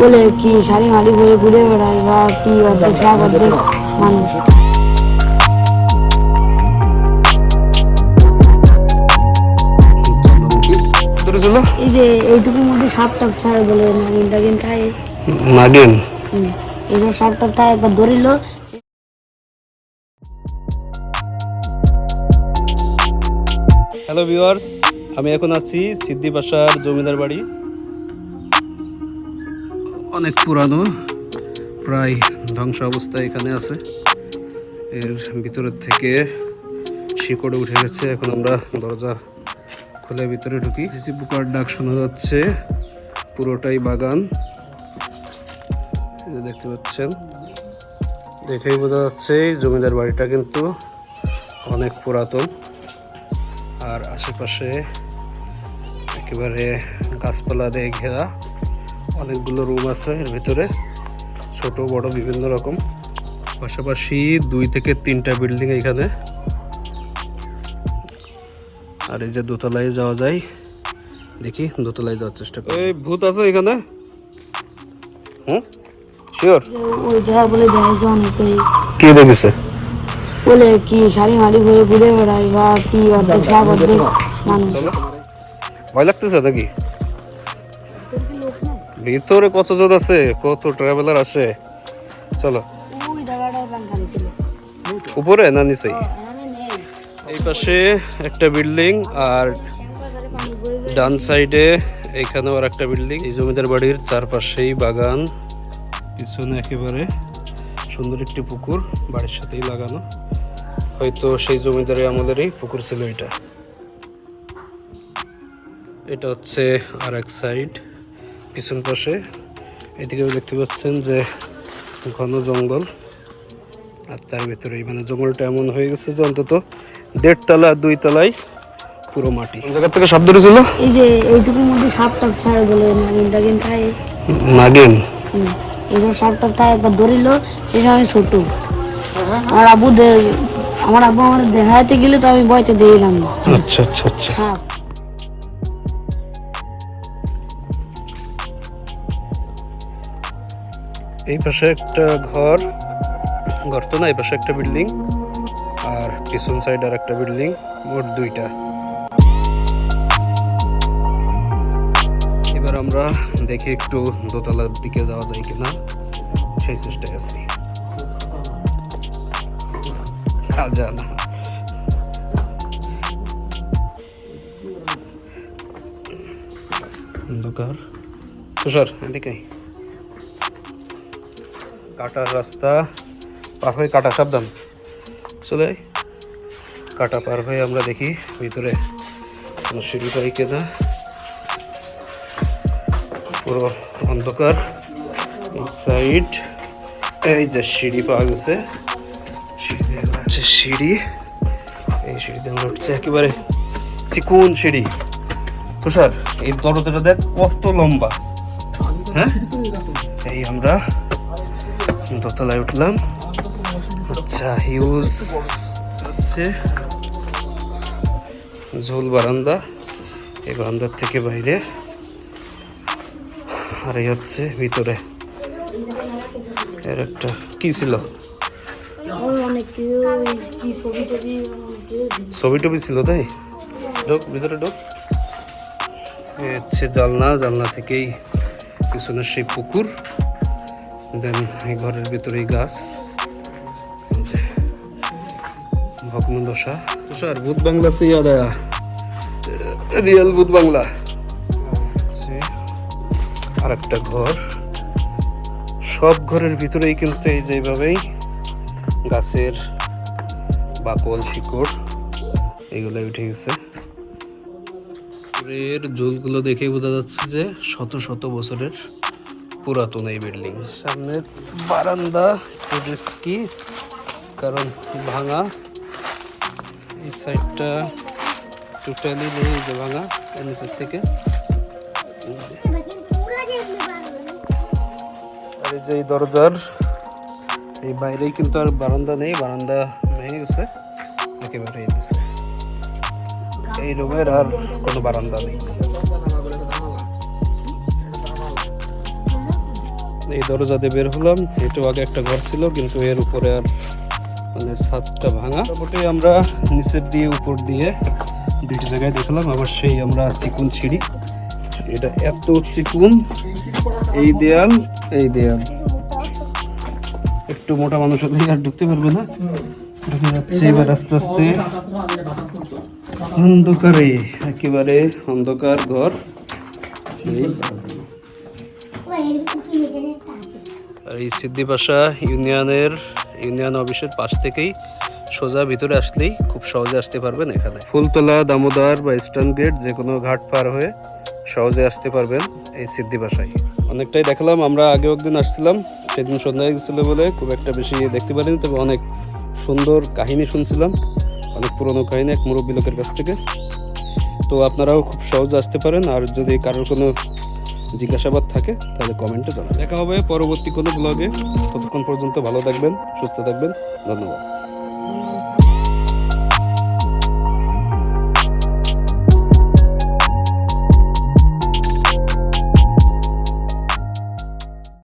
বলে কি শাড়ি মাড়ি পরে ঘুরে বেড়ায় বা কি অর্ধেক শাক অর্ধেক মানুষ। এই যে এইটুকুর মধ্যে সাপ টাপ ছাড়ে বলে নাগিন টাগিন খায় নাগিন এইসব সাপ টাপ খায় একবার ধরিল। হ্যালো ভিউয়ার্স, আমি এখন আছি সিদ্দি বাসার জমিদার বাড়ি। অনেক পুরানো, প্রায় ধ্বংস অবস্থায় এখানে আছে। এর ভিতরের থেকে শিকড়ে উঠে গেছে। এখন আমরা দরজা খুলে ভিতরে ঢুকি। সিসি পোকার ডাক শোনা যাচ্ছে। পুরোটাই বাগান, এই যে দেখতে পাচ্ছেন। দেখেই বোঝা যাচ্ছে এই জমিদার বাড়িটা কিন্তু অনেক পুরাতন। আর আশেপাশে একেবারে গাছপালা দিয়ে ঘেরা অনেকগুলো রুম আছে এর ভিতরে, ছোট বড় বিভিন্ন রকম। পাশাপাশি 2 থেকে 3টা বিল্ডিং এখানে। আর এই যে দোতলায় যাওয়া যায়, দেখি দোতলায় যাওয়ার চেষ্টা করি। এই ভূত আছে এখানে? শিওর? ওই জায়গা বলে দেখাইছে অনেকে, কি দেখেছে? বলে কি শাড়ি মাড়ি পরে ঘুরে বেড়ায় বা কি অর্ধেক শাক অর্ধেক মানুষ। ভয় লাগতেছে নাকি? ভিতরে কতজন আছে, কত ট্রাভেলার আসে? চলো ওই জায়গাটায় প্রাণ খালিছিল উপরে না নিচে? এই পাশে একটা বিল্ডিং আর ডান সাইডে এইখানেও আর একটা বিল্ডিং। এই জমিদার বাড়ির চারপাশেই বাগান, পিছনে একেবারে সুন্দর একটি পুকুর বাড়ির সাথেই লাগানো। হয়তো সেই জমিদারি আমলেরই পুকুর ছিল এটা। এটা হচ্ছে আর এক সাইড পিছন পাশে। এদিকেও দেখতে পাচ্ছেন যে ঘন জঙ্গল, আর তার ভিতরেই মানে জঙ্গলটা এমন হয়ে গেছে যে অন্তত 1.5 তলা 2 তলায় পুরো মাটি। কোন জায়গা থেকে শব্দ ছিল? এই যে এইটুকুর মধ্যে সাপ টাপ ছাড়ে বলে নাগিন টাগিন খায় নাগিন এইসব সাপ টাপ খায় একবার ধরিল। সেই সময় ছোট আমার আব্বু আমার দেখাতে গেলে তো আমি বইতে দিলাম না। আচ্ছা আচ্ছা আচ্ছা। সাপ এই পাশে একটা ঘর তো না, এই পাশে একটা বিল্ডিং আর পিছন সাইড আর একটা বিল্ডিং, মোট 2টা। এবার আমরা দেখি একটু দোতলার দিকে যাওয়া যায় কিনা, সেই চেষ্টায় আছি। জানা অন্ধকার। তুষার এদিকে কাটার রাস্তা পার হয়ে, কাটা সাবধান, চলে কাটা পার হয়ে আমরা দেখি ভিতরে কোনো সিঁড়ি পাই কিনা। পুরো অন্ধকার। এই সাইড এই যে সিঁড়ি পাওয়া গেছে, সিঁড়ি এই সিঁড়ি দিয়ে আমরা উঠছে, একেবারে চিকুন সিঁড়ি। তুষার এই দরজাটা দেখ কত লম্বা। হ্যাঁ, এই আমরা দোতলায় উঠলাম। আচ্ছা, হিউজ হচ্ছে ঝোল বারান্দা। এই বারান্দার থেকে বাইরে, আর এই হচ্ছে ভিতরে। এর একটা কি ছিল, ছবি টবি ছিল তাই। ঢোক ভিতরে ঢোক। এ হচ্ছে জানলা, জানলা থেকেই পিছনের সেই পুকুর। দেন এই ঘরের ভিতরেই গাছ, ভগ্ন দশা। তুষার ভূত বাংলা সে याद आया, রিয়েল ভূত বাংলা। আর একটা ঘর, সব ঘরের ভিতরেই কিন্তু এই যেভাবেই গাছের বাকল শিকড় এগুলো উঠে গেছে। এর ঝোলগুলো দেখেই বোঝা যাচ্ছে যে শত শত বছরের পুরাতন এই বিল্ডিং। সামনে বারান্দা রিস্কি, কারণ ভাঙা। এই সাইডটা টোটালি নেই, যে ভাঙা নিচের থেকে। আর এই যে এই দরজার এই বাইরেই কিন্তু আর বারান্দা নেই, বারান্দা ভেঙে গেছে একেবারে। এই রুমের আর কোনো বারান্দা নেই। এই দরজা দিয়ে বের হলাম। একটু আগে একটা ঘর ছিল, কিন্তু এর উপরে আর মানে ছাদটা ভাঙা। মোটামুটি আমরা নিচের দিয়ে উপর দিয়ে দুইটা জায়গায় দেখলাম। আবার সেই আমরা চিকুন সিঁড়ি, এটা এত চিকুন, এই দেয়াল এই দেয়াল, একটু মোটা মানুষ হলে আর ঢুকতে পারবে না। ঢুকে যাচ্ছে এবার আস্তে আস্তে অন্ধকারে, একেবারে অন্ধকার ঘর। আর এই সিদ্দিপাশা ইউনিয়ন অফিসের পাশ থেকেই সোজা ভিতরে আসলেই খুব সহজে আসতে পারবেন। এখানে ফুলতলা, দামোদর বা ইস্টার্ন গেট যে কোনো ঘাট পার হয়ে সহজে আসতে পারবেন এই সিদ্দিপাশায়। অনেকটাই দেখলাম। আমরা আগেও একদিন আসছিলাম, সেদিন সন্ধ্যা হয়ে গেছিলো বলে খুব একটা বেশি দেখতে পারিনি, তবে অনেক সুন্দর কাহিনী শুনছিলাম, অনেক পুরনো কাহিনী এক মুরব্বী লোকের কাছ থেকে। তো আপনারাও খুব সহজে আসতে পারেন। আর যদি কারোর কোনো জিজ্ঞাসাবাদ থাকে তাহলে কমেন্টে জানান। দেখা হবে পরবর্তী কোনো ব্লগে। ততক্ষণ পর্যন্ত ভালো থাকবেন, সুস্থ থাকবেন। ধন্যবাদ।